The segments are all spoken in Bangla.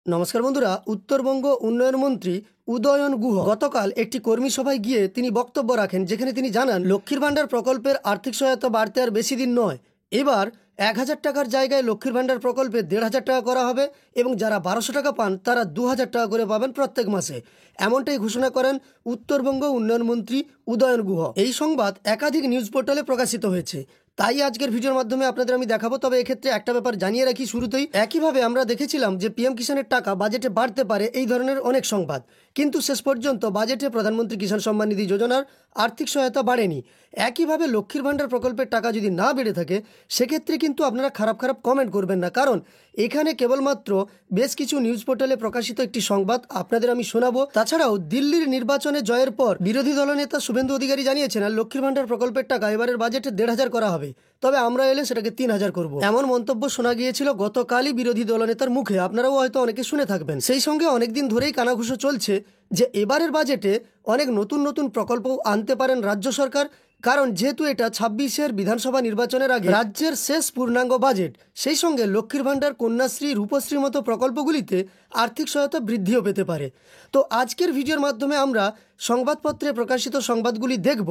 নমস্কার বন্ধুরা। উত্তরবঙ্গ উন্নয়ন মন্ত্রী উদয়ন গুহ গতকাল একটি কর্মী সভায় গিয়ে তিনি বক্তব্য রাখেন, যেখানে তিনি জানান লক্ষ্মীর ভাণ্ডার প্রকল্পের আর্থিক সহায়তা বাড়তে আর বেশি দিন নয়। এবার 1000 টাকার জায়গায় লক্ষ্মীর ভাণ্ডার প্রকল্পে 1500 টাকা করা হবে এবং যারা 1200 টাকা পান তারা 2000 টাকা করে পাবেন প্রত্যেক মাসে। এমনটাই ঘোষণা করেন উত্তরবঙ্গ উন্নয়ন মন্ত্রী উদয়ন গুহ। এই সংবাদ একাধিক নিউজ পোর্টালে প্রকাশিত হয়েছে, তাই আজকের ভিডিওর মাধ্যমে আপনাদের আমি দেখাবো। তবে এক্ষেত্রে একটা ব্যাপার জানিয়ে রাখি শুরুতেই, একইভাবে আমরা দেখেছিলাম যে পিএম কিষাণের টাকা বাজেটে বাড়তে পারে এই ধরনের অনেক সংবাদ, কিন্তু শেষ পর্যন্ত বাজেটে প্রধানমন্ত্রী কিষাণ সম্মান নিধি যোজনার আর্থিক সহায়তা বাড়েনি। একইভাবে লক্ষ্মীর ভাণ্ডার প্রকল্পের টাকা যদি না বেড়ে থাকে সেক্ষেত্রে কিন্তু আপনারা খারাপ কমেন্ট করবেন না, কারণ এখানে কেবলমাত্র বেশ কিছু নিউজ পোর্টালে প্রকাশিত একটি সংবাদ আপনাদের আমি শোনাবো। তাছাড়াও দিল্লির নির্বাচনে জয়ের পর বিরোধী দলনেতা শুভেন্দু অধিকারী জানিয়েছেন লক্ষ্মীর ভাণ্ডার প্রকল্পের টাকা এবারের বাজেটে 1500 করা হবে, তবে আমরা এলে সেটাকে 3000 করব, এমন মন্তব্য শোনা গিয়েছিল গতকালই বিরোধী দলনেতার মুখে। আপনারাও হয়তো অনেকে শুনে থাকবেন। সেই সঙ্গে অনেকদিন ধরেই কানাঘুষো চলছে যে এবারের বাজেটে অনেক নতুন প্রকল্প আনতে পারেন রাজ্য সরকার, কারণ যেহেতু এটা 26-এর বিধানসভা নির্বাচনের আগে রাজ্যের শেষ পূর্ণাঙ্গ বাজেট। সেই সঙ্গে লক্ষ্মীর ভাণ্ডার, কন্যাশ্রী, রূপশ্রীর মতো প্রকল্পগুলিতে আর্থিক সহায়তা বৃদ্ধিও পেতে পারে। তো আজকের ভিডিওর মাধ্যমে আমরা সংবাদপত্রে প্রকাশিত সংবাদগুলি দেখব,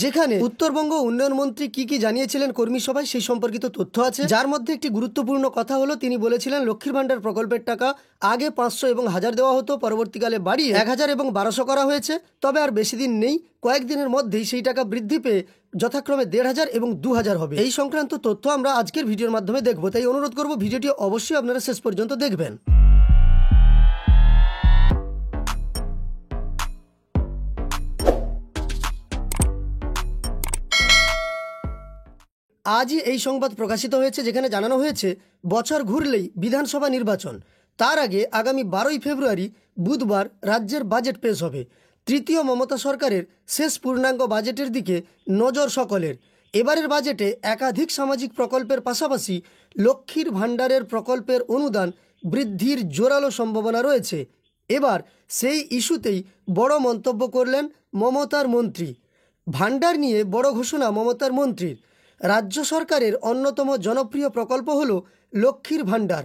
যেখানে উত্তরবঙ্গ উন্নয়ন মন্ত্রী কি জানিয়েছিলেন কর্মী সভায় সেই সম্পর্কিত তথ্য আছে। যার মধ্যে একটি গুরুত্বপূর্ণ কথা হলো, তিনি বলেছিলেন লক্ষ্মীর ভাণ্ডার প্রকল্পের টাকা আগে 500 এবং 1000 দেওয়া হতো, পরবর্তীকালে বাড়িয়ে 1000 এবং 1200 করা হয়েছে। তবে আর বেশি দিন নেই, কয়েকদিনের মধ্যেই সেই টাকা বৃদ্ধি পেয়ে যথাক্রমে 1500 এবং 2000 হবে। এই সংক্রান্ত তথ্য আমরা আজকের ভিডিওর মাধ্যমে দেখব, তাই অনুরোধ করব ভিডিওটি অবশ্যই আপনারা শেষ পর্যন্ত দেখবেন। আজই এই সংবাদ প্রকাশিত হয়েছে, যেখানে জানানো হয়েছে বছর ঘুরলেই বিধানসভা নির্বাচন, তার আগে আগামী 12ই ফেব্রুয়ারি বুধবার রাজ্যের বাজেট পেশ হবে। তৃতীয় মমতা সরকারের শেষ পূর্ণাঙ্গ বাজেটের দিকে নজর সকলের। এবারের বাজেটে একাধিক সামাজিক প্রকল্পের পাশাপাশি লক্ষ্মীর ভাণ্ডারের প্রকল্পের অনুদান বৃদ্ধির জোরালো সম্ভাবনা রয়েছে। এবার সেই ইস্যুতেই বড় মন্তব্য করলেন মমতার মন্ত্রী। ভাণ্ডার নিয়ে বড় ঘোষণা মমতার মন্ত্রীর। রাজ্য সরকারের অন্যতম জনপ্রিয় প্রকল্প হল লক্ষ্মীর ভাণ্ডার।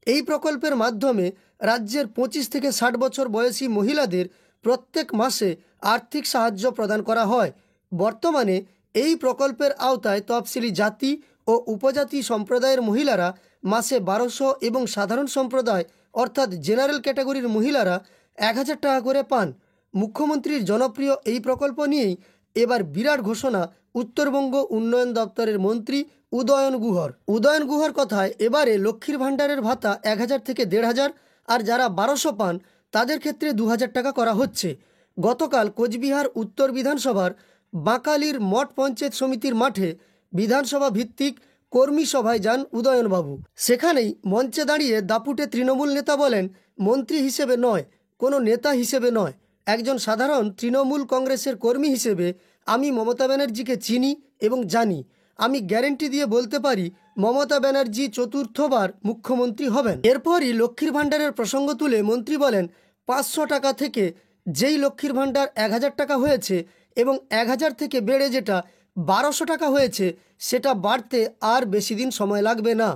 এই প্রকল্পের মাধ্যমে রাজ্যের 25 থেকে 60 বছর বয়সী মহিলাদের প্রত্যেক মাসে আর্থিক সাহায্য প্রদান করা হয়। বর্তমানে এই প্রকল্পের আওতায় তফসিলি জাতি ও উপজাতি সম্প্রদায়ের মহিলারা মাসে 1200 এবং সাধারণ সম্প্রদায় অর্থাৎ জেনারেল ক্যাটাগরির মহিলারা 1000 টাকা করে পান। মুখ্যমন্ত্রীর জনপ্রিয় এই প্রকল্প নিয়েই এবার বিরাট ঘোষণা উত্তরবঙ্গ উন্নয়ন দপ্তরের মন্ত্রী উদয়ন গুহর কথায় এবারে লক্ষ্মীর ভাণ্ডারের ভাতা 1000 থেকে 1500, আর যারা 1200 পান তাদের ক্ষেত্রে 2000 টাকা করা হচ্ছে। গতকাল কোচবিহার উত্তর বিধানসভার বাঁকালির মঠ পঞ্চায়েত সমিতির মাঠে বিধানসভা ভিত্তিক কর্মী সভায় যান উদয়নবাবু। সেখানেই মঞ্চে দাঁড়িয়ে দাপুটে তৃণমূল নেতা বলেন, মন্ত্রী হিসেবে নয়, কোনো নেতা হিসেবে নয়, একজন সাধারণ তৃণমূল কংগ্রেসের কর্মী হিসেবে আমি মমতা ব্যানার্জিকে চিনি এবং জানি। আমি গ্যারেন্টি দিয়ে বলতে পারি মমতা ব্যানার্জি চতুর্থবার মুখ্যমন্ত্রী হবেন। এরপরই লক্ষ্মীর ভাণ্ডারের প্রসঙ্গ তুলে মন্ত্রী বলেন, 500 টাকা থেকে যেই লক্ষ্মীর ভাণ্ডার 1000 টাকা হয়েছে এবং 1000 থেকে বেড়ে যেটা 1200 টাকা হয়েছে, সেটা বাড়তে আর বেশি দিন সময় লাগবে না।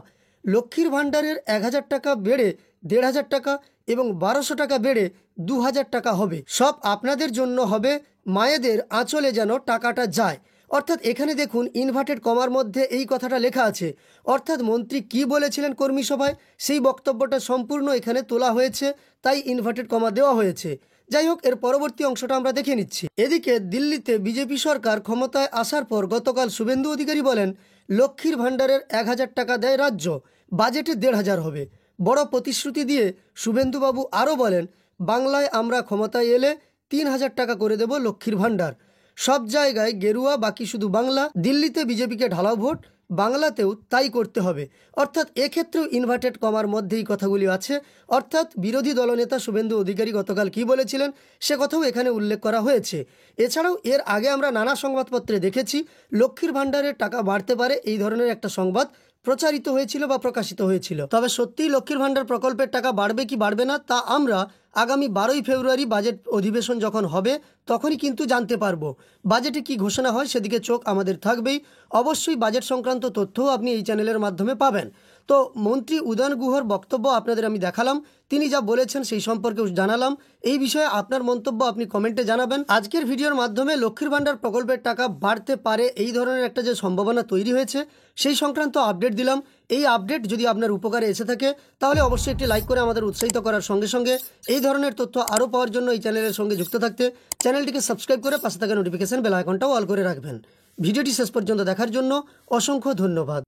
লক্ষ্মীর ভাণ্ডারের 1000 টাকা বেড়ে 1500 টাকা এবং 1200 টাকা বেড়ে 2000 টাকা হবে। সব আপনাদের জন্য হবে, মায়েদের আঁচলে যেন টাকাটা যায়। অর্থাৎ এখানে দেখুন ইনভার্টেড কমার মধ্যে এই কথাটা লেখা আছে। অর্থাৎ মন্ত্রী কি বলেছিলেন কর্মী সভায় সেই বক্তব্যটা সম্পূর্ণ এখানে তোলা হয়েছে, তাই ইনভার্টেড কমা দেওয়া হয়েছে। যাই হোক, এর পরবর্তী অংশটা আমরা দেখে নিচ্ছি। এদিকে দিল্লিতে বিজেপি সরকার ক্ষমতায় আসার পর গতকাল শুভেন্দু অধিকারী বলেন লক্ষ্মীর ভাণ্ডারের 1000 টাকা দেয় রাজ্য, বাজেটে 1500 হবে। বড় প্রতিশ্রুতি দিয়ে শুভেন্দুবাবু আরও বলেন, বাংলায় আমরা ক্ষমতায় এলে 3000 টাকা করে দেব লক্ষ্মীর ভাণ্ডার। সব জায়গায় গেরুয়া, বাকি শুধু বাংলা। দিল্লিতে বিজেপিকে ঢালাও ভোট, বাংলাতেও তাই করতে হবে। অর্থাৎ এক্ষেত্রেও ইনভার্টেড কমার মধ্যেই কথাগুলি আছে। অর্থাৎ বিরোধী দলনেতা শুভেন্দু অধিকারী গতকাল কি বলেছিলেন সে কথাও এখানে উল্লেখ করা হয়েছে। এছাড়াও এর আগে আমরা নানা সংবাদপত্রে দেখেছি লক্ষ্মীর ভাণ্ডারের টাকা বাড়তে পারে, এই ধরনের একটা সংবাদ প্রচারিত হয়েছিল বা প্রকাশিত হয়েছিল। তবে সত্যিই লক্ষ্মীর ভাণ্ডার প্রকল্পের টাকা বাড়বে কি বাড়বে না তা আমরা আগামী 12ই ফেব্রুয়ারি বাজেট অধিবেশন যখন হবে তখনই কিন্তু জানতে পারবো। বাজেটে কি ঘোষণা হয় সেদিকে চোখ আমাদের থাকবেই। অবশ্যই বাজেট সংক্রান্ত তথ্যও আপনি এই চ্যানেলের মাধ্যমে পাবেন। তো মন্ত্রী উদয়ন গুহর বক্তব্য আপনাদের আমি দেখালাম, তিনি যা বলেছেন সেই সম্পর্কে জানালাম। এই বিষয়ে আপনার মন্তব্য আপনি কমেন্টে জানাবেন। আজকের ভিডিওর মাধ্যমে লক্ষ্মীর ভাণ্ডার প্রকল্পের টাকা বাড়তে পারে এই ধরনের একটা যে সম্ভাবনা তৈরি হয়েছে সেই সংক্রান্ত আপডেট দিলাম। এই আপডেট যদি আপনার উপকারে এসে থাকে তাহলে অবশ্যই একটি লাইক করে আমাদের উৎসাহিত করার সঙ্গে সঙ্গে এই ধরনের তথ্য আরও পাওয়ার জন্য এই চ্যানেলের সঙ্গে যুক্ত থাকতে চ্যানেলটিকে সাবস্ক্রাইব করে পাশে থাকা নোটিফিকেশন বেল আইকনটাও অল করে রাখবেন। ভিডিওটি শেষ পর্যন্ত দেখার জন্য অসংখ্য ধন্যবাদ।